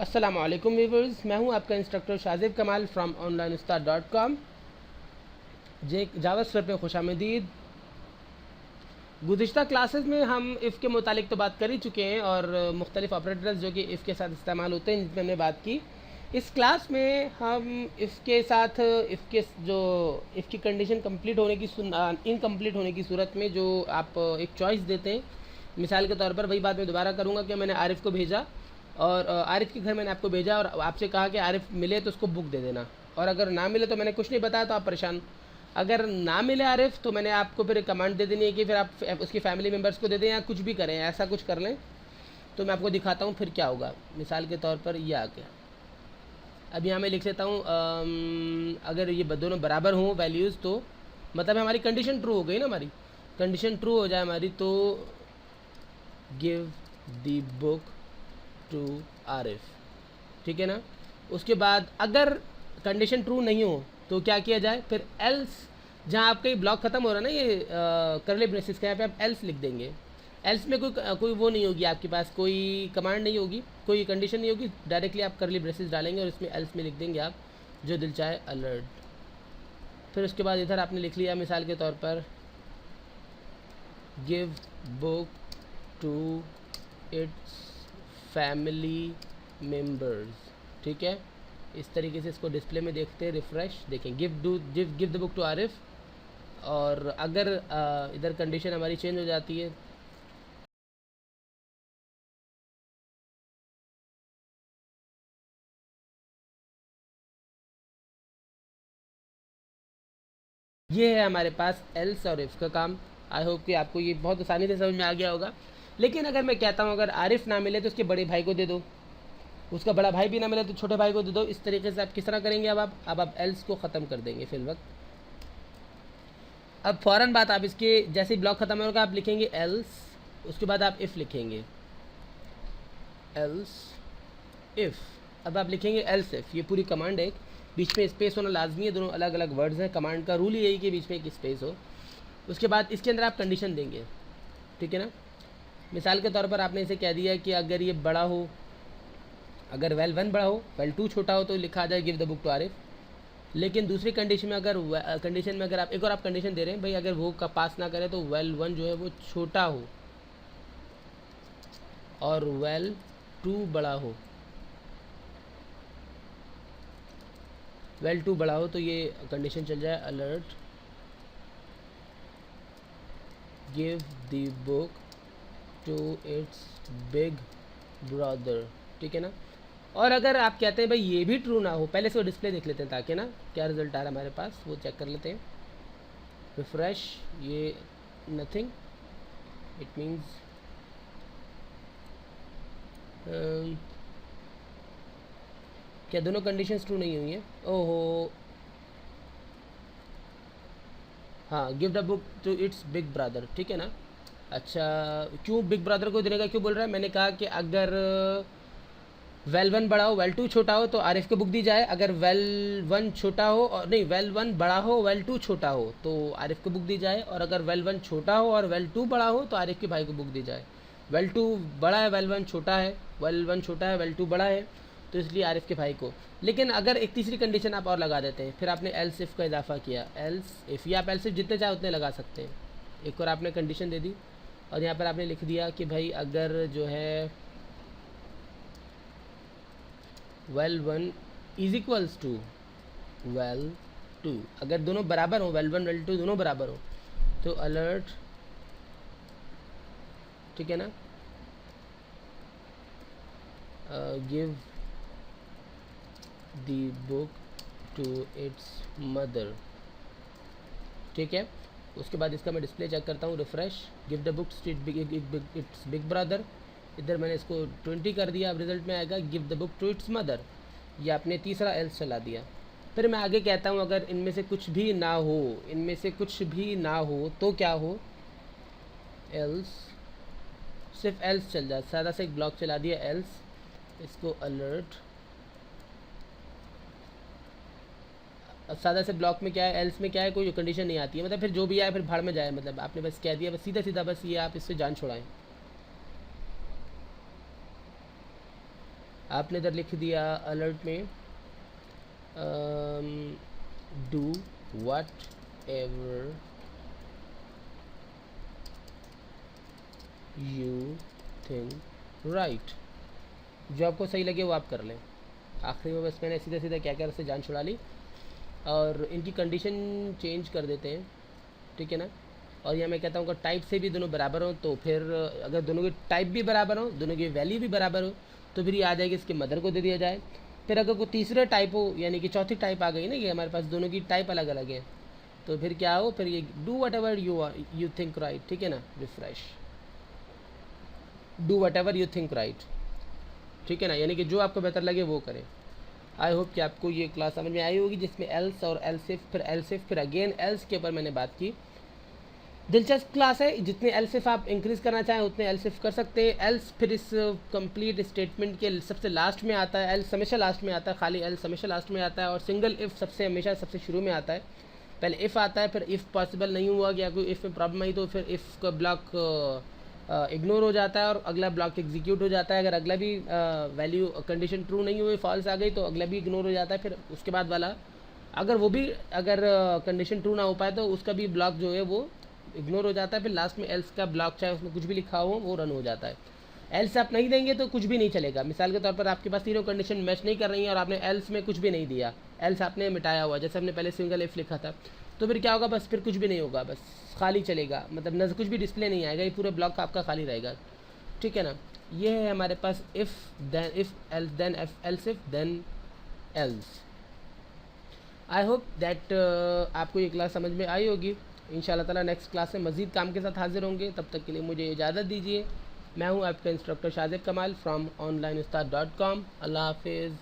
अस्सलाम वालेकुम व्यूअर्स, मैं हूं आपका इंस्ट्रक्टर शाजिब कमाल फ्रॉम onlineustaad.com। जावास्क्रिप्ट में खुशामदीद। गुज़िश्ता क्लासेस में हम इफ़ के मुतालिक तो बात कर ही चुके हैं और मुख्तलिफ ऑपरेटर्स जो कि इफ़ के साथ इस्तेमाल होते हैं जिनमें हमने बात की। इस क्लास में हम इफ़ के साथ इफ़ की कंडीशन कंप्लीट होने की इनकम्प्लीट होने की सूरत में जो आप एक चॉइस देते हैं। मिसाल के तौर पर वही बात मैं दोबारा करूँगा कि मैंने आरिफ़ को भेजा और आरिफ़ के घर मैंने आपको भेजा और आपसे कहा कि आरिफ़ मिले तो उसको बुक दे देना, और अगर ना मिले तो मैंने कुछ नहीं बताया तो आप परेशान। अगर ना मिले आरिफ़ तो मैंने आपको फिर कमांड दे देनी है कि फिर आप उसकी फैमिली मेम्बर्स को दे दें या कुछ भी करें, ऐसा कुछ कर लें। तो मैं आपको दिखाता हूँ फिर क्या होगा। मिसाल के तौर पर यह आ गया। अब यहाँ मैं लिख लेता हूँ अगर ये दोनों बराबर हों वैल्यूज़ तो मतलब हमारी कंडीशन ट्रू हो गई ना। हमारी कंडीशन ट्रू हो जाए हमारी तो give the book to Arif, ठीक है ना। उसके बाद अगर कंडीशन ट्रू नहीं हो तो क्या किया जाए, फिर एल्स, जहाँ आपका ये ब्लॉक ख़त्म हो रहा है ना ये करली ब्रेसेस का, यहाँ पे आप एल्स लिख देंगे। एल्स में कोई वो नहीं होगी, आपके पास कोई कमांड नहीं होगी, कोई कंडीशन नहीं होगी, डायरेक्टली आप करली ब्रेसेस डालेंगे और इसमें एल्स में लिख देंगे आप जो दिल चाहे अलर्ट। फिर उसके बाद इधर आपने लिख लिया मिसाल के तौर पर give book to its family members, ठीक है। इस तरीके से इसको डिस्प्ले में देखते हैं, रिफ़्रेश देखें give the book to Arif. और अगर इधर कंडीशन हमारी चेंज हो जाती है ये है हमारे पास एल्स और इफ़ का काम। आई होप कि आपको ये बहुत आसानी से समझ में आ गया होगा। लेकिन अगर मैं कहता हूँ अगर आरिफ ना मिले तो उसके बड़े भाई को दे दो, उसका बड़ा भाई भी ना मिले तो छोटे भाई को दे दो। इस तरीके से आप किस तरह करेंगे, अब आप एल्स को ख़त्म कर देंगे फिल वक्त। अब फ़ौरन बात आप इसके जैसे ही ब्लॉक ख़त्म होगा आप लिखेंगे एल्स, उसके बाद आप इफ़ लिखेंगे एल्स इफ़। अब आप लिखेंगे एल्स इफ़, ये पूरी कमांड है, बीच में स्पेस होना लाजमी है, दोनों अलग अलग वर्ड्स हैं। कमांड का रूल यही कि बीच में एक स्पेस हो। उसके बाद इसके अंदर आप कंडीशन देंगे, ठीक है ना। मिसाल के तौर पर आपने इसे कह दिया कि अगर ये बड़ा हो, अगर वेल 1 बड़ा हो वेल 2 छोटा हो तो लिखा आ जाए give the book to Arif. लेकिन दूसरी कंडीशन में अगर आप एक और आप कंडीशन दे रहे हैं भाई अगर वो का पास ना करे तो वेल 1 जो है वो छोटा हो और वेल 2 बड़ा हो। वेल 2 बड़ा हो तो ये कंडीशन चल जाए alert give the book to its big brother, ठीक है ना। और अगर आप कहते हैं भाई ये भी ट्रू ना हो, पहले से वो डिस्प्ले देख लेते हैं ताकि ना क्या रिजल्ट आ रहा है हमारे पास वो चेक कर लेते हैं। रिफ्रेश, ये नथिंग, इट मीन्स क्या दोनों कंडीशंस ट्रू नहीं हुई हैं। ओहो, हाँ give the book to its big brother, ठीक है ना। अच्छा, क्यों बिग ब्रदर को देने का क्यों बोल रहा है, मैंने कहा कि अगर वेल 1 बड़ा हो वेल 2 छोटा हो तो आरिफ को बुक दी जाए। अगर वेल 1 छोटा हो और नहीं वेल 1 बड़ा हो वेल 2 छोटा हो तो आरिफ को बुक दी जाए। और अगर वेल 1 छोटा हो और वेल 2 बड़ा हो तो आरिफ के भाई को बुक दी जाए। वेल 2 बड़ा है वेल 1 छोटा है, वेल 1 छोटा है वेल 2 बड़ा है तो इसलिए आरिफ के भाई को। लेकिन अगर एक तीसरी कंडीशन आप और लगा देते हैं, फिर आपने एल्स इफ़ का इजाफा किया, एल्स इफ़, या आप एल्स इफ़ जितने चाहे उतने लगा सकते हैं। एक और आपने कंडीशन दे दी और यहाँ पर आपने लिख दिया कि भाई अगर जो है val 1 is equals to val 2, अगर दोनों बराबर हो वेल 1 वेल 2 दोनों बराबर हो तो अलर्ट, ठीक है ना, give the book to its mother, ठीक है। उसके बाद इसका मैं डिस्प्ले चेक करता हूँ, refresh give the books to its big brother. इधर मैंने इसको 20 कर दिया, अब रिजल्ट में आएगा give the book to its mother. ये आपने तीसरा एल्स चला दिया। फिर मैं आगे कहता हूँ अगर इनमें से कुछ भी ना हो, इनमें से कुछ भी ना हो तो क्या हो, एल्स, सिर्फ एल्स चल जाए, सादा से एक ब्लॉक चला दिया एल्स, इसको अलर्ट। सादा से ब्लॉक में क्या है, एल्स में क्या है, कोई कंडीशन नहीं आती है, मतलब फिर जो भी आए फिर भाड़ में जाए, मतलब आपने बस कह दिया बस सीधा सीधा, बस ये आप इससे जान छुड़ाएं। आपने इधर लिख दिया अलर्ट में do what ever you think right, जो आपको सही लगे वो आप कर लें। आखिरी में बस मैंने सीधा सीधा क्या क्या से जान छुड़ा ली, और इनकी कंडीशन चेंज कर देते हैं, ठीक है ना। और यहाँ मैं कहता हूँ अगर टाइप से भी दोनों बराबर हो तो फिर अगर दोनों की टाइप भी बराबर हो, दोनों की वैल्यू भी बराबर हो, तो फिर ये आ जाएगी इसके मदर को दे दिया जाए। फिर अगर कोई तीसरा टाइप हो, यानी कि चौथी टाइप आ गई ना कि हमारे पास दोनों की टाइप अलग अलग है, तो फिर क्या हो, फिर ये do what ever you think right, ठीक है ना। Refresh, do what ever you think right, ठीक है ना, यानी कि जो आपको बेहतर लगे वो करें। आई होप कि आपको ये क्लास समझ में आई होगी, जिसमें एल्स और एल्सिफ, फिर एल्सिफ, फिर अगेन एल्स के ऊपर मैंने बात की। दिलचस्प क्लास है, जितने एल्सिफ आप इंक्रीज़ करना चाहें उतने एल्सिफ कर सकते हैं। एल्स फिर इस कंप्लीट स्टेटमेंट के सबसे लास्ट में आता है, एल्स हमेशा लास्ट में आता है, खाली एल्स हमेशा लास्ट में आता है, और सिंगल इफ़ सबसे हमेशा सबसे शुरू में आता है। पहले इफ़ आता है, फिर इफ़ पॉसिबल नहीं हुआ या कोई इफ़ में प्रॉब्लम आई तो फिर इफ़ का ब्लॉक इग्नोर हो जाता है और अगला ब्लॉक एग्जीक्यूट हो जाता है। अगर अगला भी वैल्यू कंडीशन ट्रू नहीं हुई, फॉल्स आ गई, तो अगला भी इग्नोर हो जाता है। फिर उसके बाद वाला अगर वो भी अगर कंडीशन ट्रू ना हो पाए तो उसका भी ब्लॉक जो है वो इग्नोर हो जाता है। फिर लास्ट में एल्स का ब्लॉक, चाहे उसमें कुछ भी लिखा हो, वो रन हो जाता है। एल्स आप नहीं देंगे तो कुछ भी नहीं चलेगा। मिसाल के तौर पर आपके पास तीनों कंडीशन मैच नहीं कर रही हैं और आपने एल्स में कुछ भी नहीं दिया, एल्स आपने मिटाया हुआ, जैसे हमने पहले सिंगल इफ लिखा था, तो फिर क्या होगा, बस फिर कुछ भी नहीं होगा, बस खाली चलेगा, मतलब न कुछ भी डिस्प्ले नहीं आएगा, ये पूरे ब्लॉक आपका खाली रहेगा, ठीक है ना। ये है हमारे पास if else then else if then else. I hope that आपको ये क्लास समझ में आई होगी। इंशाल्लाह ताला नेक्स्ट क्लास में मज़ीद काम के साथ हाजिर होंगे, तब तक के लिए मुझे इजाज़त दीजिए। मैं हूँ आपका इंस्ट्रक्टर शाजिब कमाल फ्रॉम onlineustaad.com। अल्लाह हाफिज़।